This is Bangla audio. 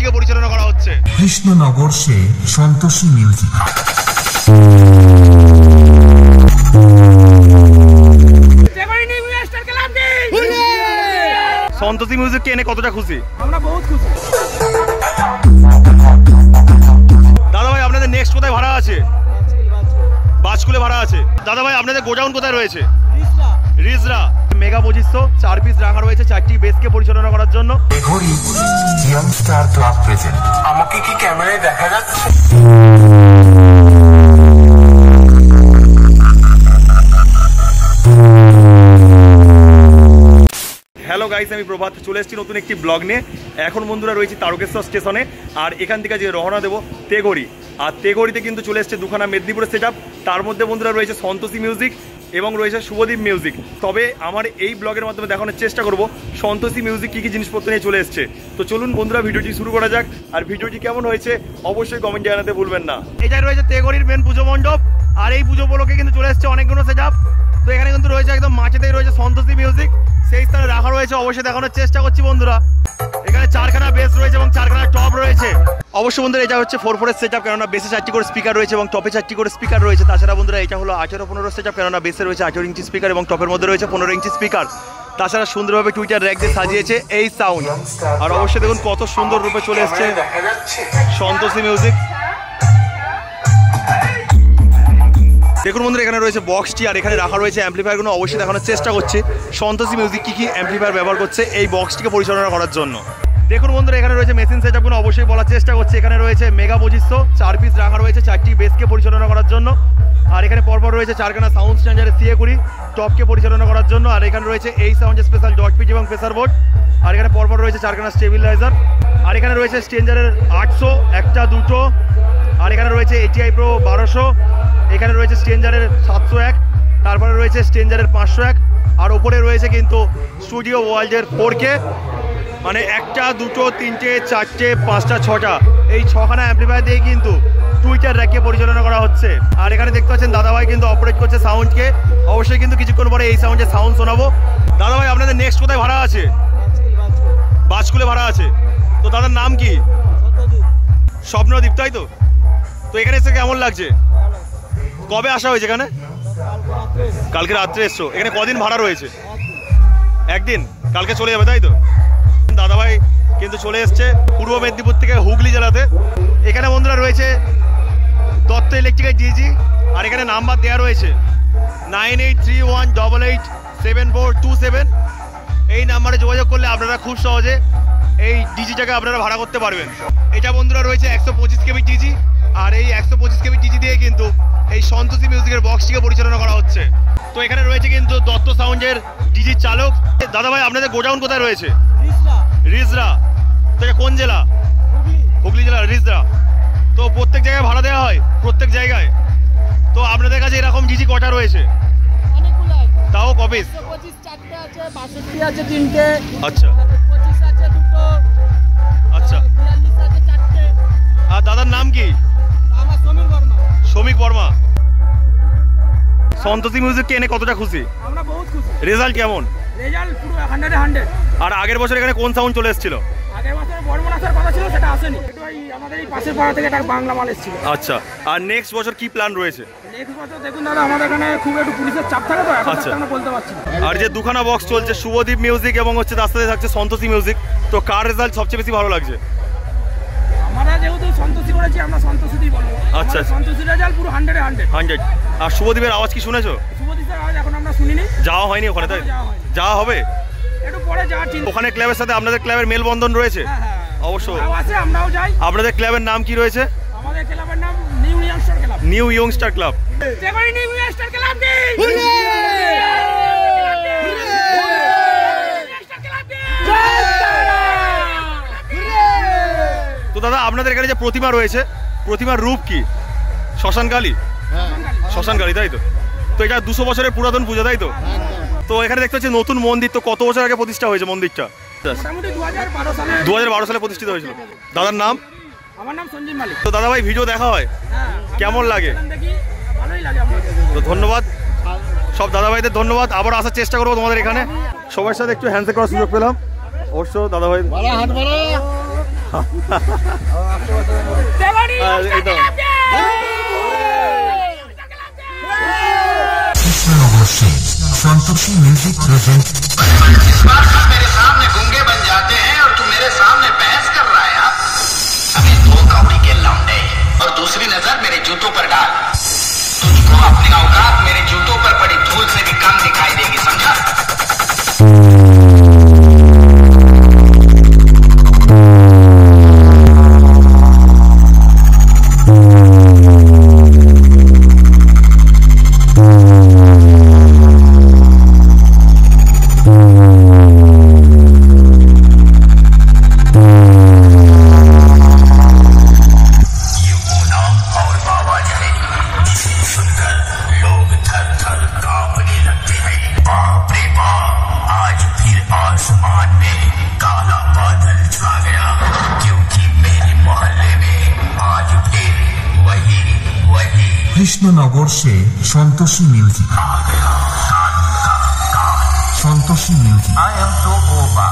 বক্সটিকে পরিচালনা করা হচ্ছে কৃষ্ণনগর সে সন্তোষী মিউজিক। সন্তোষী মিউজিককে এনে কতটা খুশি? আমরা বহুত খুশি। দাদা ভাই আপনাদের নেক্সট কোথায় ভাড়া আছে? বাজকুলে ভাড়া আছে। দাদা ভাই আপনাদের গোডাউন কোথায় রয়েছে? রিজরা। মেগা 2500 4 পিস রাখা রয়েছে 4টি বেসকে পরিচালনা করার জন্য। Teghari young star club present. আমাকে কি ক্যামেরায় দেখা যাচ্ছে? হ্যালো গাইস, আমি প্রভাত চলে এসেছি নতুন একটি ব্লগ নিয়ে। এখন বন্ধুরা রয়েছে তারকেশ্বর স্টেশনে, আর এখান থেকে যে রওনা দেবো তেঘরি। আর তেঘরিতে কিন্তু চলে এসছে দুখানা মেদিনীপুরের সেট আপ। তার মধ্যে বন্ধুরা রয়েছে সন্তোষী মিউজিক এবং রয়েছে শুভদীপ মিউজিক। তবে আমার এই ব্লগের মাধ্যমে দেখানোর চেষ্টা করব সন্তোষী মিউজিক কী কী জিনিসপত্র নিয়ে চলে এসছে। তো চলুন বন্ধুরা ভিডিওটি শুরু করা যাক। আর ভিডিওটি কেমন হয়েছে অবশ্যই কমেন্টে জানাতে ভুলবেন না। এটাই রয়েছে তেঘরির মেন পুজো মণ্ডপ, আর এই পুজো উপলক্ষে কিন্তু চলে এসছে অনেকগুলো সেট আপ। তো এখানে কিন্তু রয়েছে একদম মাঝেতেই রয়েছে সন্তোষী মিউজিক, সেই স্থানে রাখা রয়েছে। অবশ্যই দেখানোর চেষ্টা করছি বন্ধুরা। এখানে 4খানা বেস রয়েছে এবং 4খানা টপ রয়েছে। অবশ্য বন্ধুরা এটা হচ্ছে 4/4 সেট আপ, কেননা বেসে 4টি করে স্পিকার রয়েছে এবং টপে 4টি করে স্পিকার রয়েছে। তাছাড়া বন্ধুরা এটা হলো 18-15 সেট আপ, কেননা বেসে রয়েছে 18 ইঞ্চি স্পিকার এবং টপের মধ্যে রয়েছে 15 ইঞ্চি স্পিকার। তাছাড়া সুন্দরভাবে টুইটার র্যাক দিয়ে সাজিয়েছে এই সাউন্ড। আর অবশ্যই দেখুন কত সুন্দর রূপে চলে এসছে সন্তোষী মিউজিক। দেখুন বন্ধুরা এখানে রয়েছে বক্সটি, আর এখানে রাখা রয়েছে অ্যাম্পলিফায়ারগুলো। অবশ্যই দেখানোর চেষ্টা করছি সন্তোষী মিউজিক কী কী অ্যাম্পলিফায়ার ব্যবহার করছে এই বক্সটিকে পরিচালনা করার জন্য। দেখুন বন্ধুরা এখানে রয়েছে মেশিন সেট আপগুলো। অবশ্যই বলার চেষ্টা করছি এখানে রয়েছে মেগা 2500 4 পিস রাখা রয়েছে 4টি বেসকে পরিচালনা করার জন্য। আর এখানে পরপর রয়েছে 4খানা সাউন্ড স্ট্যান্ডার্ডের CA20 টপকে পরিচালনা করার জন্য। আর এখানে রয়েছে এই সাউন্ডের স্পেশাল ডট পিচ এবং প্রেসার বোর্ড। আর এখানে পরপর রয়েছে 4খানা স্টেবিলাইজার। আর এখানে রয়েছে স্ট্রেঞ্জারের 800 একটা দুটো। আর এখানে রয়েছে ATI Pro 1200। এখানে রয়েছে স্ট্রেঞ্জারের 701। তারপরে রয়েছে স্ট্রেঞ্জারের 501। আর ওপরে রয়েছে কিন্তু স্টুডিও ওয়ার্ল্ডের 4K, মানে 1টা 2টো 3টে 4টে 5টা 6টা এই 6খানা অ্যাম্পলিফায়ার দিয়ে কিন্তু টুইটার র্যাকে পরিচালনা করা হচ্ছে। আর এখানে দেখতে পাচ্ছেন দাদাভাই কিন্তু অপারেট করছে সাউন্ডকে। অবশ্যই কিন্তু কিছুক্ষণ পরে এই সাউন্ডের সাউন্ড শোনাবো। দাদাভাই আপনাদের নেক্সট কোথায় ভাড়া আছে? বাজকুলে ভাড়া আছে। তো দাদার নাম কি? স্বপ্নদীপ, তাই তো? তো এখানে এসে কেমন লাগছে? কবে আসা হয়েছে এখানে? কালকে রাত্রে এসছো। এখানে কদিন ভাড়া রয়েছে? একদিন, কালকে চলে যাবে তাই তো? দাদাভাই কিন্তু চলে এসছে পূর্ব মেদিনীপুর থেকে হুগলি জেলাতে। এখানে বন্ধুরা রয়েছে দত্ত ইলেকট্রিকের ডিজি। আর এখানে নাম্বার দেওয়া রয়েছে 9831887427। এই নাম্বারে যোগাযোগ করলে আপনারা খুব সহজে এই ডিজিটাকে আপনারা ভাড়া করতে পারবেন। এটা বন্ধুরা রয়েছে 125 কেবি ডিজি। আর এই 125 কেবি ডিজি দিয়ে কিন্তু এই সন্তোষী মিউজিকের বক্সটিকে পরিচালনা করা হচ্ছে। তো এখানে রয়েছে কিন্তু দত্ত সাউন্ডের ডিজির চালক। দাদা ভাই আপনাদের গোডাউন কোথায় রয়েছে? রিজরা। তো কোন জেলা? হুগলি জেলা রিজরা। তো প্রত্যেক জায়গায় ভাড়া দেওয়া হয়? প্রত্যেক জায়গায়। তো আপনাদের কাছে এরকম ডিজি কটা রয়েছে? তাও কবে? আচ্ছা আচ্ছা। আর দাদার নাম কি? শ্রমিক বর্মা। সন্তোষী মিউজিককে এনে কতটা খুশি? আমরা বহুত খুশি। রেজাল্ট কেমন? রেজাল্ট পুরো 100-100। আর আগের বছর এখানে কোন সাউন্ড চলে এসেছিল? আগের বছর বর্মন আসার কথা ছিল, সেটা আসেনি। আমাদের এই পাশের পাড়া থেকে একটা বাংলা মাল এসেছিল। আচ্ছা। আর নেক্সট বছর কি প্ল্যান রয়েছে? নেক্সট বছর দেখুন দাদা, আমাদের এখানে খুব একটু পুলিশের চাপ থাকে, তো এখন আমরা বলতে পারছি না। আর যে দুখানা বক্স চলছে শুভদীপ মিউজিক এবং হচ্ছে তার সাথে থাকছে সন্তোষী মিউজিক, তো কার রেজাল্ট সবচেয়ে বেশি ভালো লাগছে? আমরা যেহেতু সন্তোষী করেছি, আমরা সন্তোষীতেই বলবো। আচ্ছা। সন্তোষী রেজাল্ট পুরো 100-100। আর শুভদীপের আওয়াজ কি শুনেছো? শুভদীপের আওয়াজ এখন আমরা শুনিনি। যাওয়া হয়নি ওখানে, তাই? যাওয়া হবে একটু পরে। যাওয়া ঠিক। ওখানে ক্লাবের সাথে আপনাদের ক্লাবের মেলবন্ধন রয়েছে? অবশ্যই আছে, আমরাও যাই। আপনাদের ক্লাবের নাম কি রয়েছে? আমাদের ক্লাবের নাম new ইয়ংস্টার club. New ইয়ংস্টার club. Teghari new ইয়ংস্টার club. তো দাদা আপনাদের এখানে যে প্রতিমা রয়েছে, প্রতিমার রূপ কি? শ্মশানকালী। শ্মশানকালী, তাই তো? তো এটা 200 বছরের পুরাতন পূজা, তাই তো? তো এখানে দেখতে পাচ্ছি নতুন মন্দির। তো কত বছর আগে প্রতিষ্ঠা হয়েছে মন্দিরটা? 2012 সালে প্রতিষ্ঠিত হয়েছিল। দাদার নাম? আমার নাম সঞ্জীব মালিক। তো দাদা ভাই ভিডিও দেখা হয়, কেমন লাগে? ভালোই লাগে। তো ধন্যবাদ সব দাদা ভাইদের, ধন্যবাদ। আবার আসার চেষ্টা করবো তোমাদের এখানে। সবার সাথে একটু হ্যান্ডশেক করার সুযোগ পেলাম। অবশ্য দাদা ভাই একদম कृष्णनगर से संतोषी म्यूजिक प्रेजेंट। इस बार सब मेरे सामने गूंगे बन जाते हैं और तू मेरे सामने बहस कर रहा है। अभी दो कौड़ी के लौंडे और दूसरी नजर मेरे जूतों पर डाल। तुझको अपनी औकात मेरे जूतों पर पड़ी धूल से भी कम दिखाई देगी, समझा? कृष्णनगर से संतोषी म्यूजिक आ गया। Santoshi music. I am so over।